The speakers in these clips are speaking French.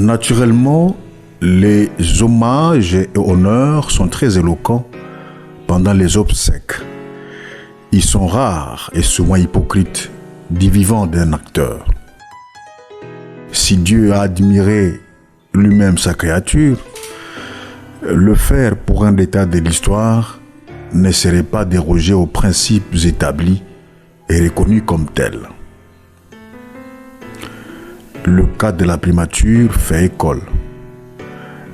Naturellement, les hommages et honneurs sont très éloquents pendant les obsèques. Ils sont rares et souvent hypocrites du vivant d'un acteur. Si Dieu a admiré lui-même sa créature, le faire pour un détail de l'histoire ne serait pas déroger aux principes établis et reconnus comme tels. Le cas de la primature fait école.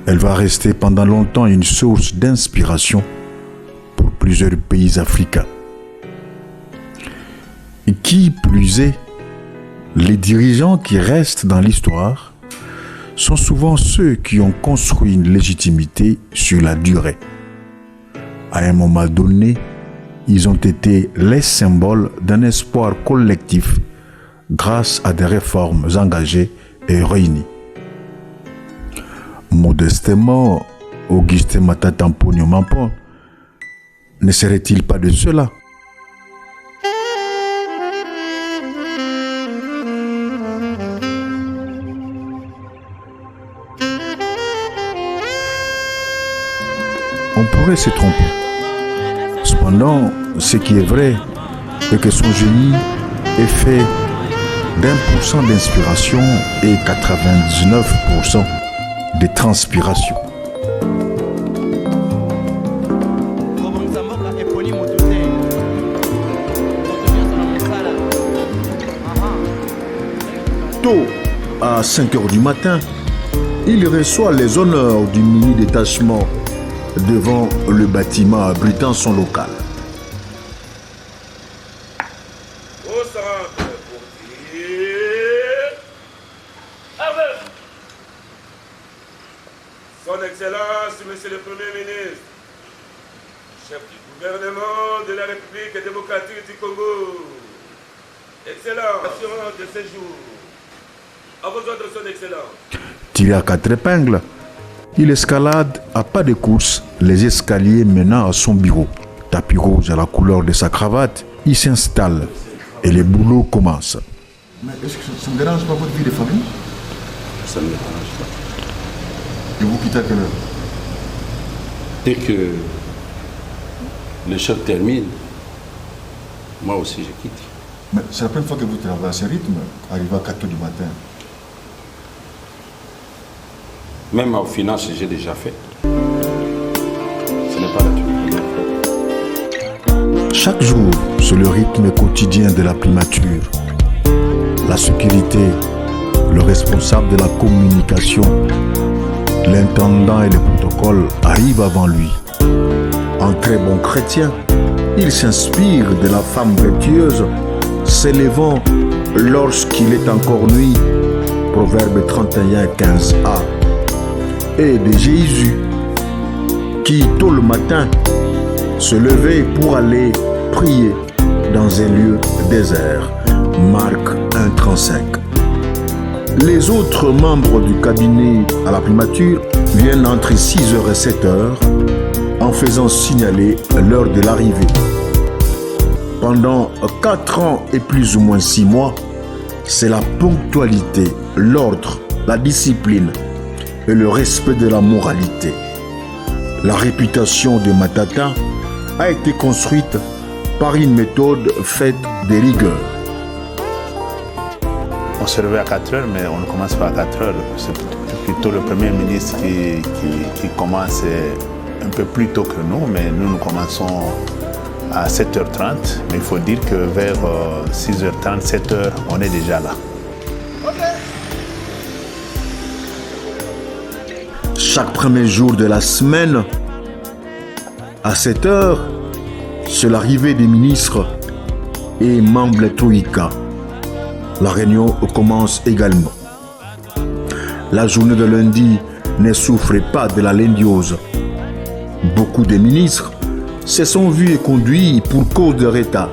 Elle va rester pendant longtemps une source d'inspiration pour plusieurs pays africains. Et qui plus est, les dirigeants qui restent dans l'histoire sont souvent ceux qui ont construit une légitimité sur la durée. À un moment donné, ils ont été les symboles d'un espoir collectif grâce à des réformes engagées et réunies. Modestement, Augustin Matata Mponyo Mampon ne serait-il pas de cela? On pourrait se tromper. Cependant, ce qui est vrai est que son génie est fait d'1% d'inspiration et 99% de transpiration. Tôt, à 5 h du matin, il reçoit les honneurs du mini-détachement devant le bâtiment abritant son local. Son Excellence, Monsieur le Premier ministre, chef du gouvernement de la République démocratique du Congo, Excellence de séjour, à vos ordres, Son Excellence. Tiré à 4 épingles, il escalade à pas de course les escaliers menant à son bureau. Tapis rouge à la couleur de sa cravate, il s'installe et le boulot commence. Mais est-ce que ça ne dérange pas votre vie de famille? Ça ne me dérange pas. Et vous quittez à quelle heure? Dès que le chef termine, moi aussi je quitte. Mais c'est la première fois que vous travaillez à ce rythme, arrivé à 4 h du matin. Même aux finances, j'ai déjà fait. Ce n'est pas la première fois. Chaque jour, c'est le rythme quotidien de la primature. La sécurité, le responsable de la communication, l'intendant et le protocole arrivent avant lui. En très bon chrétien, il s'inspire de la femme vertueuse s'élevant lorsqu'il est encore nuit, Proverbe 31:15a, et de Jésus qui, tôt le matin, se levait pour aller prier dans un lieu désert, Marc 1:35. Les autres membres du cabinet à la primature viennent entre 6 h et 7 h en faisant signaler l'heure de l'arrivée. Pendant 4 ans et plus ou moins 6 mois, c'est la ponctualité, l'ordre, la discipline et le respect de la moralité. La réputation de Matata a été construite par une méthode faite de rigueur. On se réveille à 4 h, mais on ne commence pas à 4 h. C'est plutôt le Premier ministre qui commence un peu plus tôt que nous, mais nous commençons à 7h30. Mais il faut dire que vers 6h30, 7h, on est déjà là. Chaque premier jour de la semaine, à 7 h, c'est l'arrivée des ministres et membres de Troïka. La réunion commence également. La journée de lundi ne souffre pas de la lendiose. Beaucoup de ministres se sont vus et conduits pour cause de retard.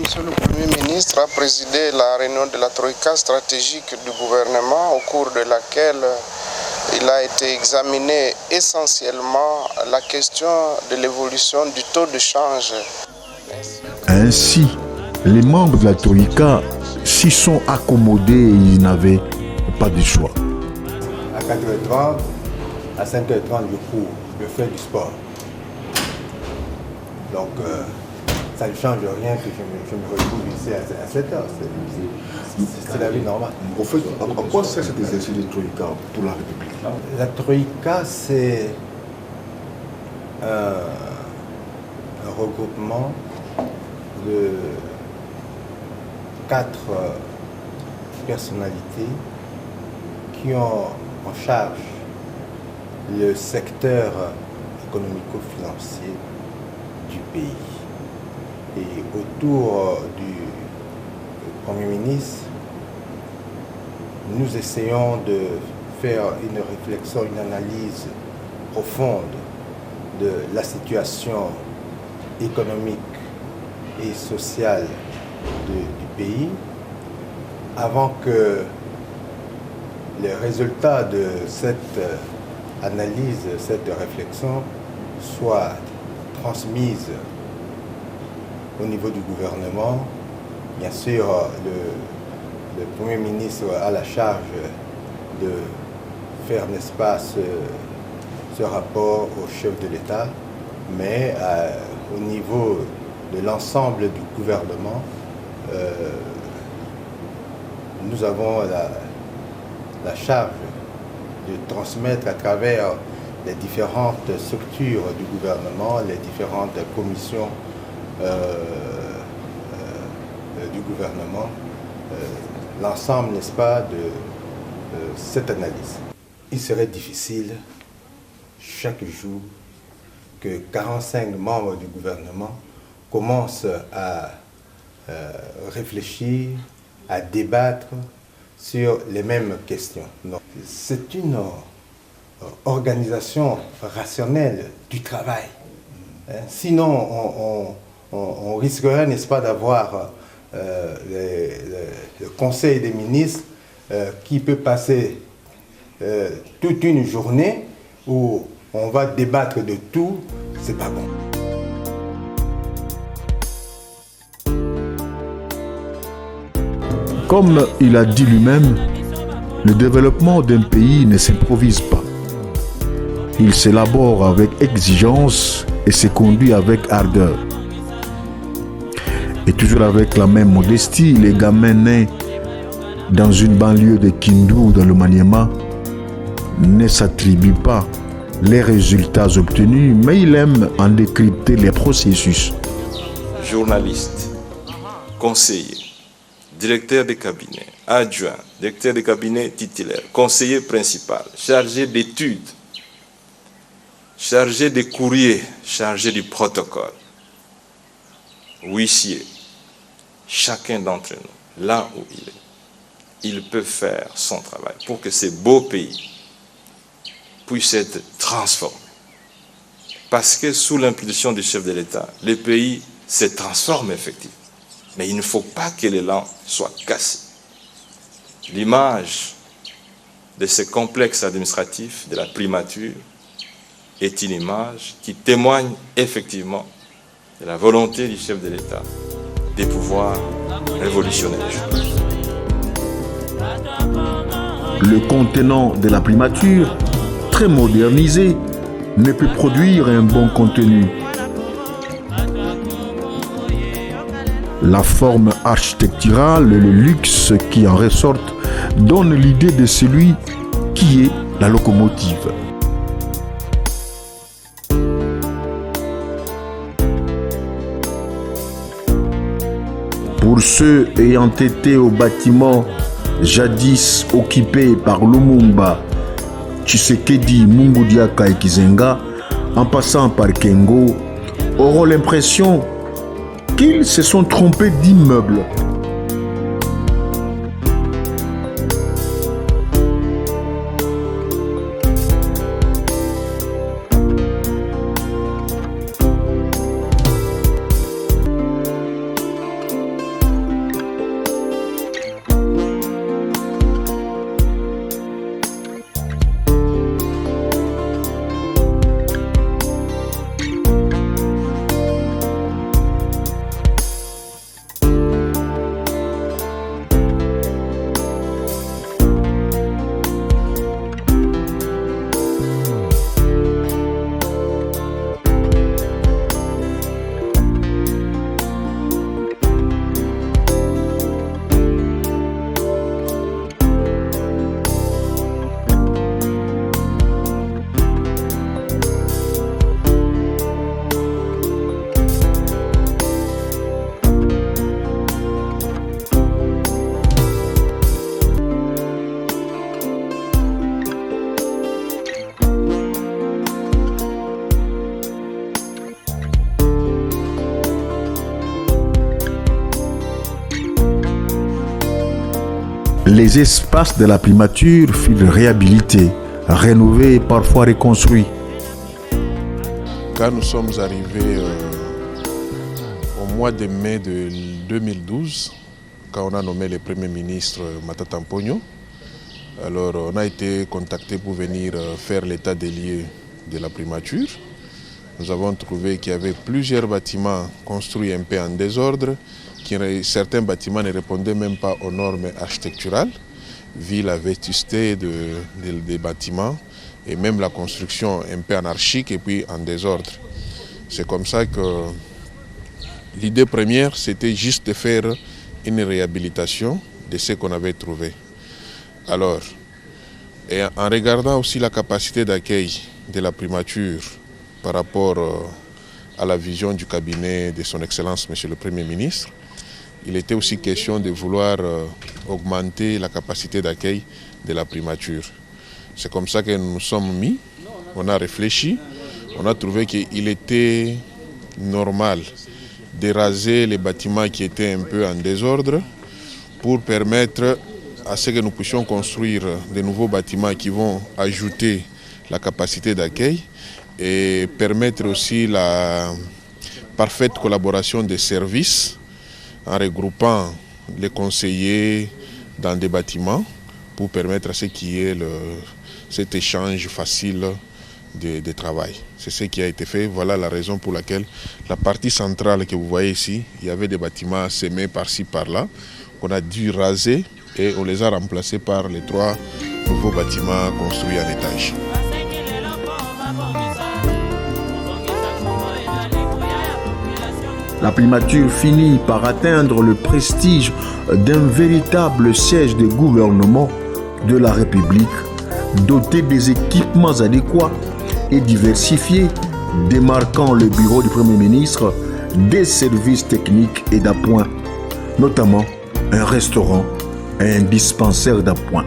Monsieur le Premier ministre a présidé la réunion de la Troïka stratégique du gouvernement au cours de laquelle il a été examiné essentiellement la question de l'évolution du taux de change. Ainsi, les membres de la Troïka s'y sont accommodés et ils n'avaient pas de choix. À 4h30, à 5h30, je cours, je fais du sport. Donc, ça ne change rien que je me retrouve ici à 7h. C'est la vie normale. Au fait, à quoi sert cet exercice de Troïka pour la République? La Troïka, c'est un regroupement de 4 personnalités qui ont en charge le secteur économico-financier du pays. Et autour du Premier ministre, nous essayons de faire une réflexion, une analyse profonde de la situation économique et sociale du pays avant que les résultats de cette analyse, cette réflexion soient transmises au niveau du gouvernement. Bien sûr, le Premier ministre a la charge de faire, n'est-ce pas, ce rapport au chef de l'État, mais au niveau de l'ensemble du gouvernement, nous avons la charge de transmettre à travers les différentes structures du gouvernement, les différentes commissions du gouvernement, l'ensemble, n'est-ce pas, de cette analyse. Il serait difficile chaque jour que 45 membres du gouvernement commencent à réfléchir, à débattre sur les mêmes questions. C'est une organisation rationnelle du travail. Sinon, on risquerait, n'est-ce pas, d'avoir le Conseil des ministres qui peut passer toute une journée où on va débattre de tout. C'est pas bon. Comme il a dit lui-même, le développement d'un pays ne s'improvise pas. Il s'élabore avec exigence et se conduit avec ardeur. Et toujours avec la même modestie, les gamins nés dans une banlieue de Kindu ou dans le Maniema ne s'attribuent pas les résultats obtenus, mais il aime en décrypter les processus. Journaliste, conseiller, directeur de cabinet, adjoint, directeur de cabinet titulaire, conseiller principal, chargé d'études, chargé des courriers, chargé du protocole, huissier, chacun d'entre nous, là où il peut faire son travail pour que ce beau pays puisse être transformé. Parce que sous l'impulsion du chef de l'État, le pays se transforme effectivement. Mais il ne faut pas que l'élan soit cassé. L'image de ce complexe administratif de la primature est une image qui témoigne effectivement de la volonté du chef de l'État de pouvoir révolutionner les choses. Le contenant de la primature, très modernisé, ne peut produire un bon contenu. La forme architecturale et le luxe qui en ressortent donnent l'idée de celui qui est la locomotive. Pour ceux ayant été au bâtiment jadis occupé par Lumumba, Tshisekedi, Mungudiaka et Kizenga, en passant par Kengo, auront l'impression qu'ils se sont trompés d'immeuble. Les espaces de la primature furent réhabilités, rénovés et parfois reconstruits. Quand nous sommes arrivés au mois de mai de 2012, quand on a nommé le Premier ministre Matata Mponyo, alors on a été contacté pour venir faire l'état des lieux de la primature. Nous avons trouvé qu'il y avait plusieurs bâtiments construits un peu en désordre, certains bâtiments ne répondaient même pas aux normes architecturales, vu la vétusté des bâtiments et même la construction un peu anarchique et puis en désordre. C'est comme ça que l'idée première, c'était juste de faire une réhabilitation de ce qu'on avait trouvé. Alors, et en regardant aussi la capacité d'accueil de la primature par rapport à la vision du cabinet de son Excellence, Monsieur le Premier ministre, il était aussi question de vouloir augmenter la capacité d'accueil de la primature. C'est comme ça que nous nous sommes mis, on a réfléchi, on a trouvé qu'il était normal de raser les bâtiments qui étaient un peu en désordre pour permettre à ce que nous puissions construire de nouveaux bâtiments qui vont ajouter la capacité d'accueil et permettre aussi la parfaite collaboration des services en regroupant les conseillers dans des bâtiments pour permettre à ce qu'il y ait cet échange facile de travail. C'est ce qui a été fait. Voilà la raison pour laquelle la partie centrale que vous voyez ici, il y avait des bâtiments semés par-ci, par-là, qu'on a dû raser et on les a remplacés par les 3 nouveaux bâtiments construits en étage. La primature finit par atteindre le prestige d'un véritable siège de gouvernement de la République, doté des équipements adéquats et diversifiés, démarquant le bureau du Premier ministre des services techniques et d'appoint, notamment un restaurant et un dispensaire d'appoint.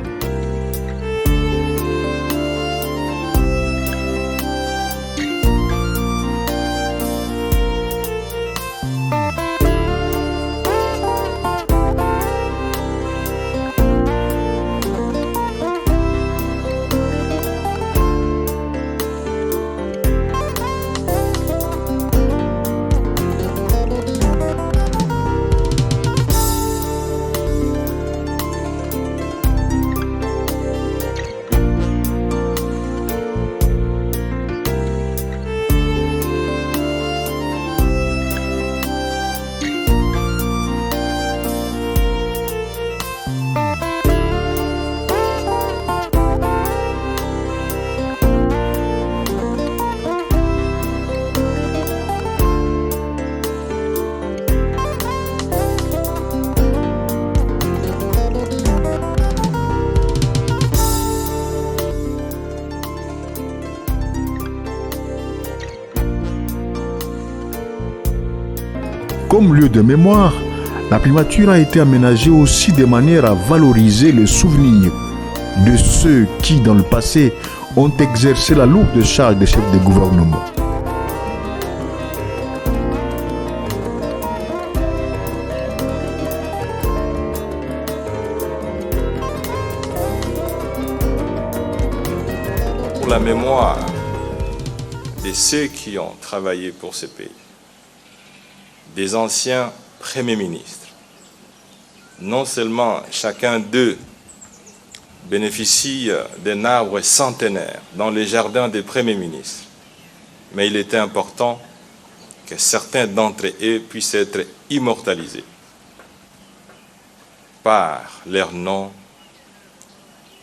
Comme lieu de mémoire, la primature a été aménagée aussi de manière à valoriser les souvenirs de ceux qui, dans le passé, ont exercé la lourde charge de chef de gouvernement. Pour la mémoire de ceux qui ont travaillé pour ce pays, des anciens premiers ministres. Non seulement chacun d'eux bénéficie d'un arbre centenaire dans les jardins des premiers ministres, mais il était important que certains d'entre eux puissent être immortalisés par leur nom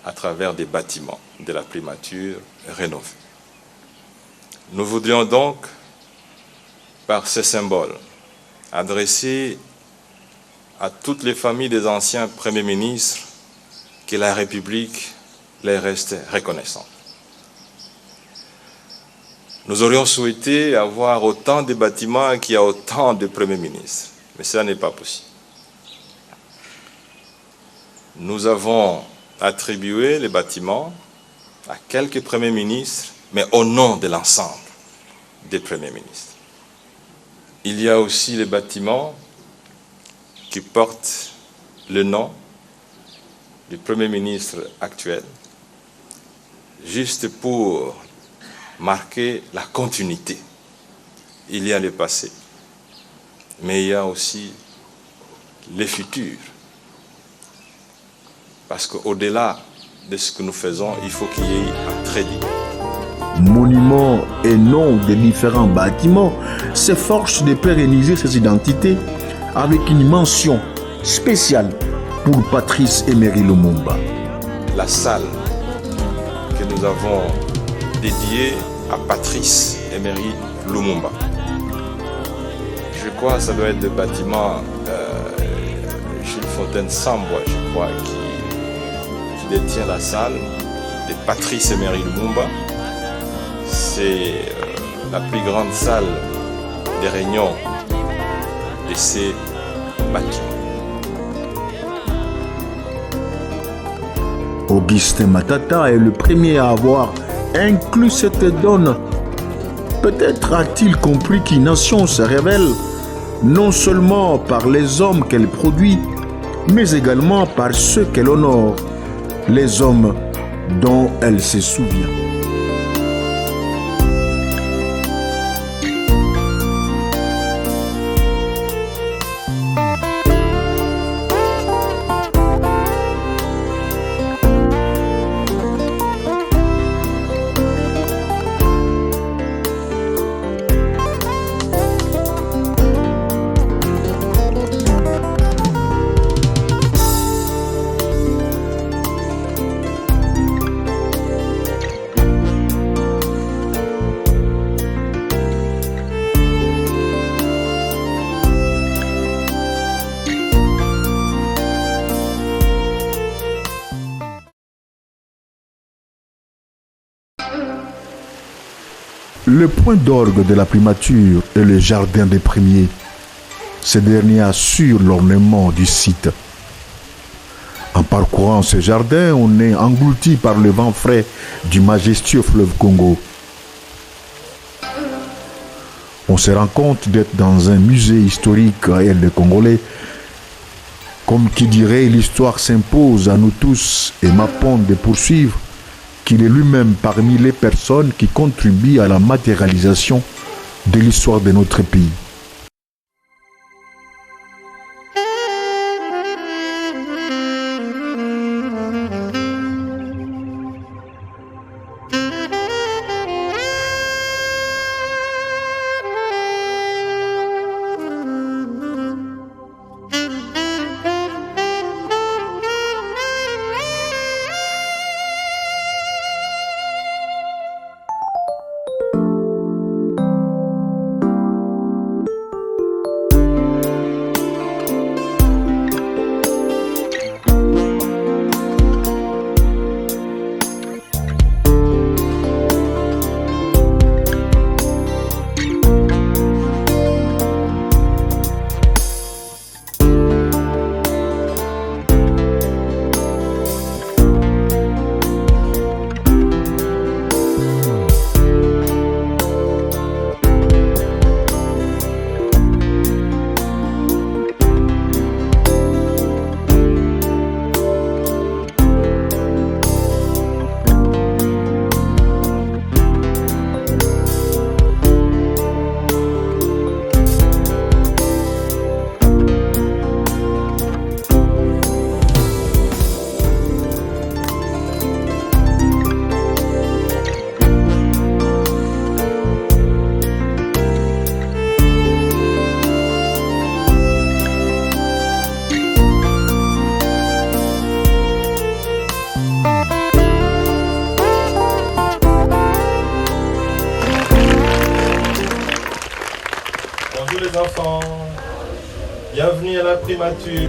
à travers des bâtiments de la primature rénovés. Nous voudrions donc, par ce symbole, adresser à toutes les familles des anciens premiers ministres que la République les reste reconnaissante. Nous aurions souhaité avoir autant de bâtiments qu'il y a autant de premiers ministres, mais cela n'est pas possible. Nous avons attribué les bâtiments à quelques premiers ministres, mais au nom de l'ensemble des premiers ministres. Il y a aussi les bâtiments qui portent le nom du Premier ministre actuel, juste pour marquer la continuité. Il y a le passé, mais il y a aussi le futur. Parce qu'au-delà de ce que nous faisons, il faut qu'il y ait un trait d'union. Monuments et noms des différents bâtiments s'efforcent de pérenniser ces identités avec une mention spéciale pour Patrice Emery Lumumba. La salle que nous avons dédiée à Patrice Emery Lumumba. Je crois que ça doit être le bâtiment Jules Fontaine-Sambwa, je crois, qui détient la salle de Patrice Emery Lumumba. C'est la plus grande salle de réunion de ces bâtiments. Augustin Matata est le premier à avoir inclus cette donne. Peut-être a-t-il compris qu'une nation se révèle non seulement par les hommes qu'elle produit, mais également par ceux qu'elle honore, les hommes dont elle se souvient. Le point d'orgue de la primature est le jardin des premiers. Ce dernier assure l'ornement du site. En parcourant ce jardin, on est englouti par le vent frais du majestueux fleuve Congo. On se rend compte d'être dans un musée historique réel des Congolais. Comme qui dirait, l'histoire s'impose à nous tous et m'apprend de poursuivre qu'il est lui-même parmi les personnes qui contribuent à la matérialisation de l'histoire de notre pays. les enfants, bienvenue à la primature.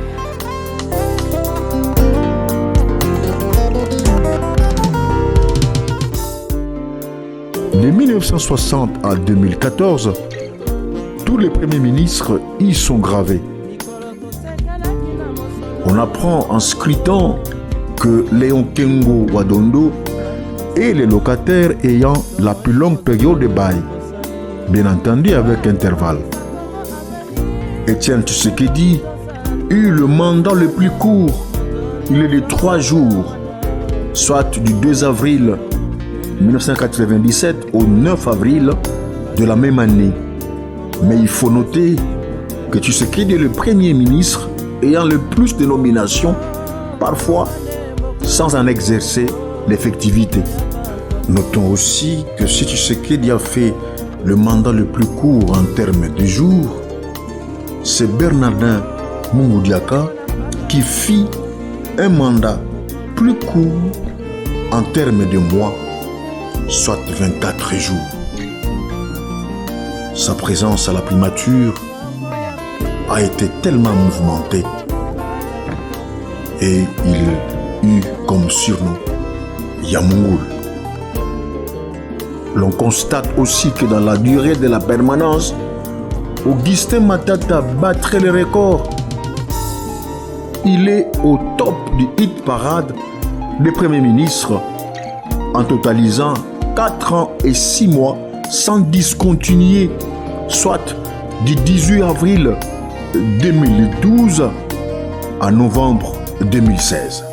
De 1960 à 2014, tous les premiers ministres y sont gravés. On apprend en scrutant que Léon Kengo Wadondo est le locataire ayant la plus longue période de bail, bien entendu avec intervalle. Étienne Tshisekedi eut le mandat le plus court, il est de 3 jours, soit du 2 avril 1997 au 9 avril de la même année. Mais il faut noter que Tshisekedi est le premier ministre ayant le plus de nominations, parfois sans en exercer l'effectivité. Notons aussi que si Tshisekedi a fait le mandat le plus court en termes de jours, c'est Bernardin Mungudiaka qui fit un mandat plus court en termes de mois, soit 24 jours. Sa présence à la primature a été tellement mouvementée et il eut comme surnom Yamungoul. L'on constate aussi que dans la durée de la permanence, Augustin Matata battrait le record. Il est au top du hit parade des premiers ministres en totalisant 4 ans et 6 mois sans discontinuer, soit du 18 avril 2012 à novembre 2016.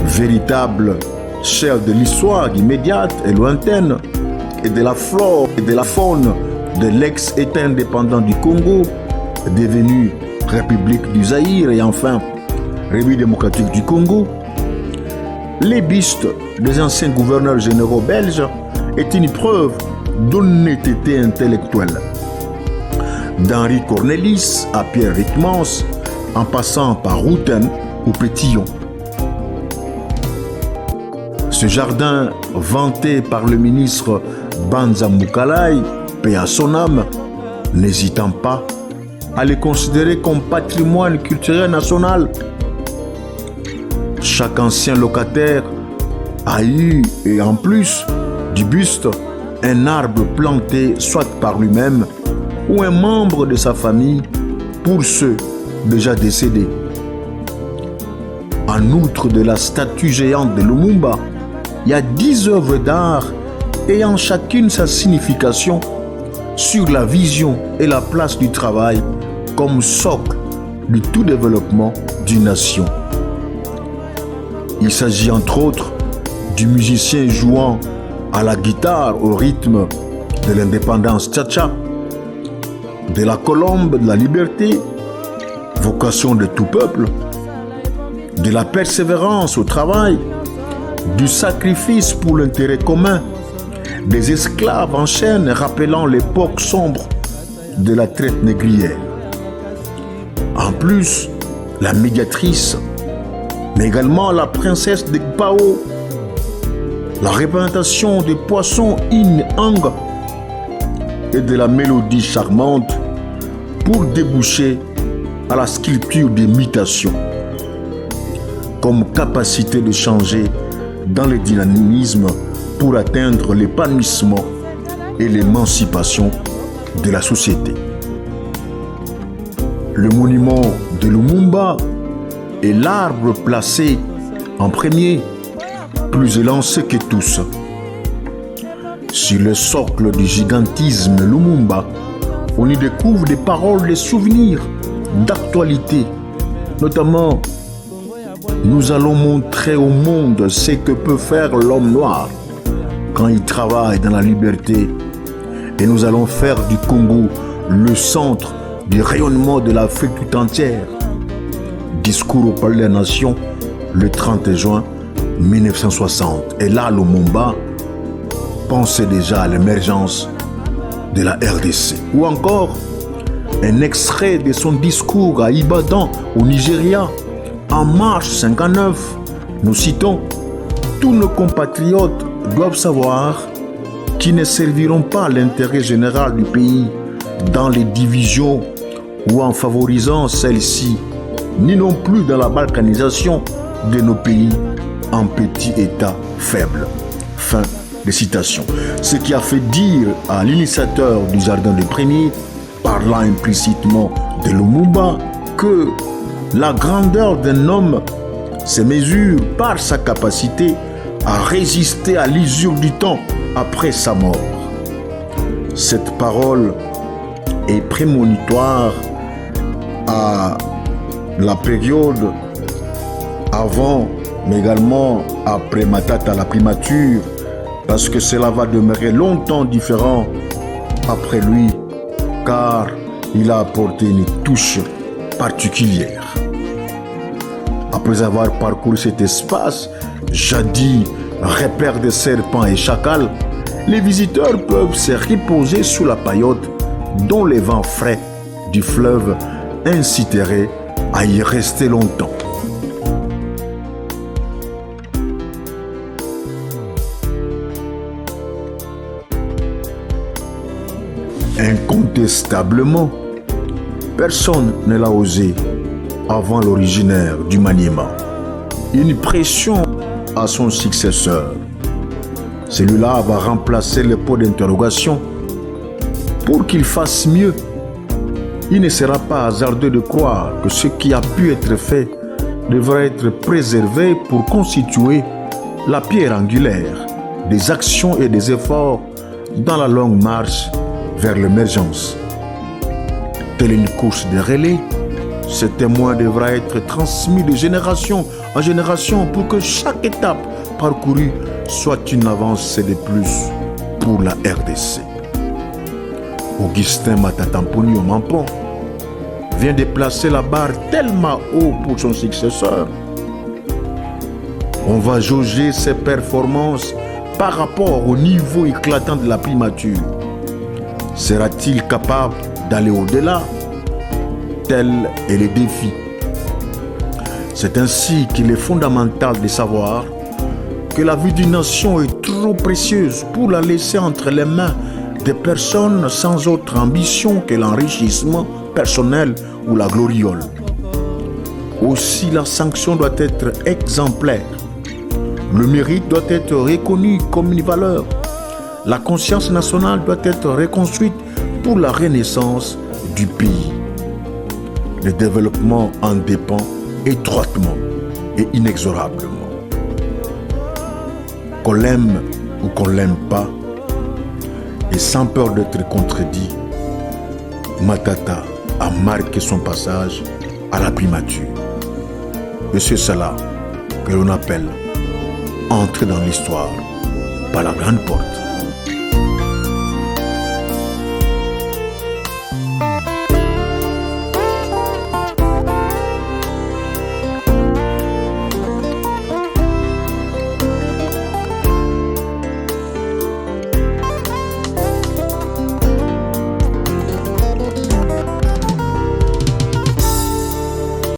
Véritable chef de l'histoire immédiate et lointaine et de la flore et de la faune de l'ex-État indépendant du Congo, devenu République du Zaïre et enfin République démocratique du Congo, les bustes des anciens gouverneurs généraux belges est une preuve d'honnêteté intellectuelle. D'Henri Cornelis à Pierre Ryckmans, en passant par Routen ou Pétillon. Ce jardin, vanté par le ministre Banza Moukalay, paix à son âme, n'hésitant pas à les considérer comme patrimoine culturel national. Chaque ancien locataire a eu, et en plus du buste, un arbre planté soit par lui-même ou un membre de sa famille pour ceux déjà décédés. En outre de la statue géante de Lumumba, il y a 10 œuvres d'art ayant chacune sa signification sur la vision et la place du travail comme socle du tout développement d'une nation. Il s'agit entre autres du musicien jouant à la guitare au rythme de l'indépendance tcha-tcha, de la colombe de la liberté, vocation de tout peuple, de la persévérance au travail, du sacrifice pour l'intérêt commun, des esclaves en chaîne rappelant l'époque sombre de la traite négrière. En plus, la médiatrice, mais également la princesse de Gbao, la représentation des poissons in-ang et de la mélodie charmante pour déboucher à la sculpture des mutations, comme capacité de changer dans le dynamisme pour atteindre l'épanouissement et l'émancipation de la société. Le monument de Lumumba est l'arbre placé en premier, plus élancé que tous. Sur le socle du gigantisme Lumumba, on y découvre des paroles, des souvenirs d'actualité. Notamment, nous allons montrer au monde ce que peut faire l'homme noir quand il travaille dans la liberté. Et nous allons faire du Congo le centre du rayonnement de l'Afrique tout entière. Discours au Palais des Nations le 30 juin 1960. Et là, Lumumba pensait déjà à l'émergence de la RDC. Ou encore, un extrait de son discours à Ibadan, au Nigeria, en mars 59. Nous citons: tous nos compatriotes doivent savoir qu'ils ne serviront pas l'intérêt général du pays dans les divisions ou en favorisant celle-ci, ni non plus dans la balkanisation de nos pays en petits États faibles. Fin de citation. Ce qui a fait dire à l'initiateur du jardin des premiers, parlant implicitement de Lumumba, que la grandeur d'un homme se mesure par sa capacité à résister à l'usure du temps après sa mort. Cette parole est prémonitoire à la période avant, mais également après Matata, la primature, parce que cela va demeurer longtemps différent après lui, car il a apporté une touche particulière. Après avoir parcouru cet espace, jadis repère de serpents et chacals, les visiteurs peuvent se reposer sous la paillote dont les vents frais du fleuve inciteraient à y rester longtemps. Incontestablement, personne ne l'a osé avant l'originaire du Maniema. Une pression à son successeur. Celui-là va remplacer le pot d'interrogation pour qu'il fasse mieux. Il ne sera pas hasardeux de croire que ce qui a pu être fait devra être préservé pour constituer la pierre angulaire des actions et des efforts dans la longue marche vers l'émergence. Telle une course de relais, ce témoin devra être transmis de génération en génération pour que chaque étape parcourue soit une avancée de plus pour la RDC. Augustin Matata Mponyo Mampon vient de placer la barre tellement haut pour son successeur. On va jauger ses performances par rapport au niveau éclatant de la primature. Sera-t-il capable d'aller au-delà? Tel est le défi. C'est ainsi qu'il est fondamental de savoir que la vie d'une nation est trop précieuse pour la laisser entre les mains des personnes sans autre ambition que l'enrichissement personnel ou la gloriole. Aussi, la sanction doit être exemplaire. Le mérite doit être reconnu comme une valeur. La conscience nationale doit être reconstruite pour la renaissance du pays. Le développement en dépend étroitement et inexorablement. Qu'on l'aime ou qu'on l'aime pas, et sans peur d'être contredit, Matata a marqué son passage à la primature. Et c'est cela que l'on appelle entrer dans l'histoire par la grande porte.